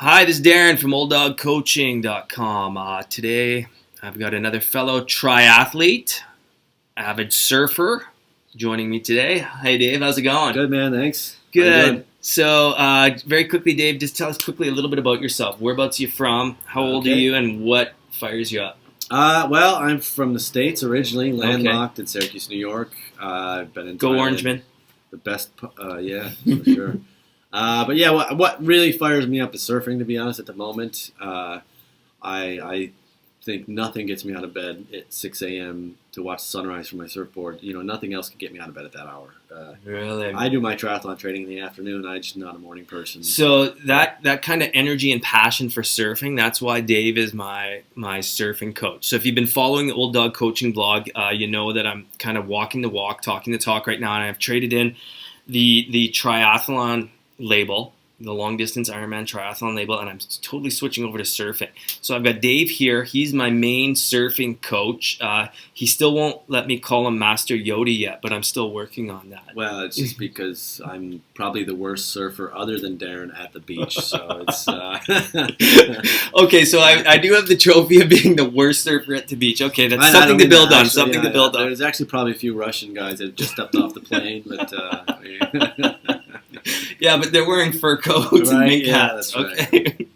Hi, this is Darren from OldDogCoaching.com. Today, I've got another fellow triathlete, avid surfer, joining me today. Hey, Dave, how's it going? Good, man. Thanks. Good. So, very quickly, Dave, just tell us quickly a little bit about yourself. Whereabouts are you from? How old are you? And what fires you up? Well, I'm from the States originally, landlocked in Syracuse, New York. I've been in Go Thailand. Orangemen. The best, yeah, for sure. But yeah, what really fires me up is surfing, to be honest, at the moment. I think nothing gets me out of bed at 6 a.m. to watch the sunrise from my surfboard. You know, nothing else can get me out of bed at that hour. Really? I do my triathlon training in the afternoon. I'm just not a morning person. So that kind of energy and passion for surfing, that's why Dave is my surfing coach. So if you've been following the Old Dog Coaching blog, you know that I'm kind of walking the walk, talking the talk right now, and I've traded in the triathlon label, the long distance Ironman triathlon label, and I'm totally switching over to surfing. So I've got Dave here. He's my main surfing coach. He still won't let me call him Master Yoda yet, but I'm still working on that. Well, it's just because I'm probably the worst surfer other than Darren at the beach. So it's okay. So I do have the trophy of being the worst surfer at the beach. Okay, that's something to build on. Something to build on. There's actually probably a few Russian guys that just stepped off the plane, but. Yeah, but they're wearing fur coats and mink hats. That's okay.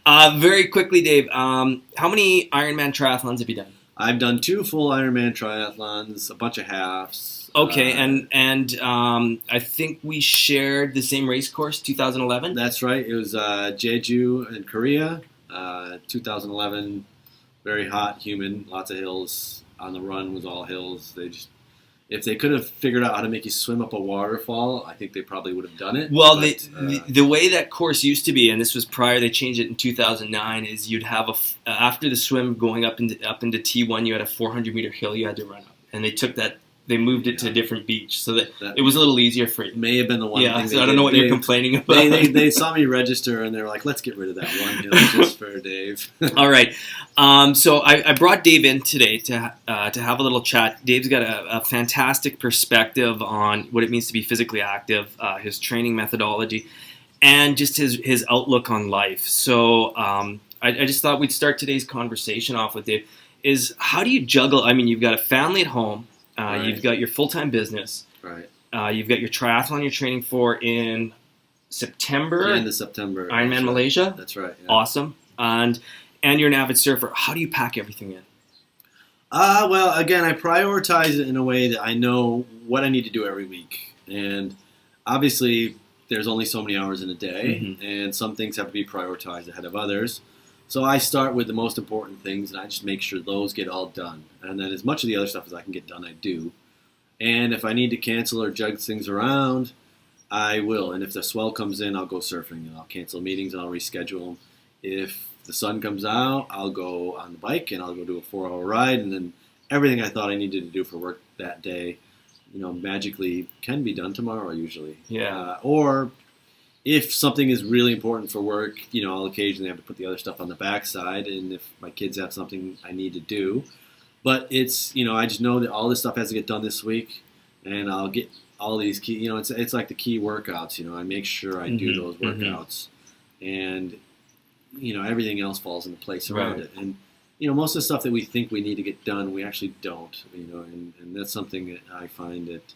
Right. Very quickly, Dave, how many Ironman triathlons have you done? I've done 2 full Ironman triathlons, a bunch of halves. Okay, and I think we shared the same race course, 2011? That's right. It was Jeju in Korea, 2011. Very hot, humid, lots of hills. On the run was all hills. If they could have figured out how to make you swim up a waterfall, I think they probably would have done it. Well, the way that course used to be, and this was prior, they changed it in 2009, is you'd have after the swim going up into T1, you had a 400-meter hill you had to run up. And they moved it to a different beach, so that it was a little easier for you. May have been the one thing so I don't know what you're complaining about. They saw me register, and they were like, let's get rid of that one hill just for Dave. All right. So I brought Dave in today to have a little chat. Dave's got a fantastic perspective on what it means to be physically active, his training methodology, and just his outlook on life. So I just thought we'd start today's conversation off with Dave. Is how do you juggle? I mean, you've got a family at home. Right. You've got your full-time business. Right. You've got your triathlon you're training for in September. The end of September. Ironman Malaysia. That's right. Yeah. Awesome. And you're an avid surfer. How do you pack everything in? Well, again, I prioritize it in a way that I know what I need to do every week. And obviously, there's only so many hours in a day, and some things have to be prioritized ahead of others. So I start with the most important things, and I just make sure those get all done. And then as much of the other stuff as I can get done, I do. And if I need to cancel or jug things around, I will. And if the swell comes in, I'll go surfing, and I'll cancel meetings, and I'll reschedule them. If the sun comes out, I'll go on the bike, and I'll go do a 4-hour ride, and then everything I thought I needed to do for work that day, magically can be done tomorrow usually. Yeah. Or if something is really important for work, I'll occasionally have to put the other stuff on the backside, and if my kids have something I need to do. But it's, I just know that all this stuff has to get done this week, and I'll get all these key, it's like the key workouts, I make sure I do those workouts, and, everything else falls into place around it. And, most of the stuff that we think we need to get done, we actually don't, and that's something that I find that,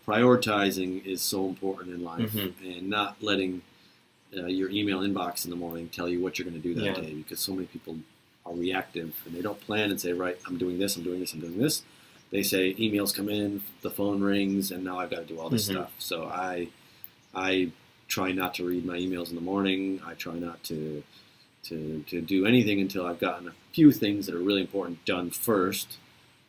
prioritizing is so important in life, and not letting your email inbox in the morning tell you what you're going to do that day, because so many people are reactive and they don't plan and say, right, I'm doing this, I'm doing this, I'm doing this. They say emails come in, the phone rings, and now I've got to do all this stuff. So I try not to read my emails in the morning. I try not to do anything until I've gotten a few things that are really important done first.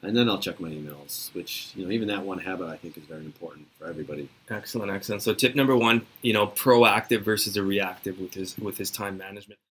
And then I'll check my emails, which, even that one habit I think is very important for everybody. Excellent. So tip number 1, proactive versus a reactive with his time management.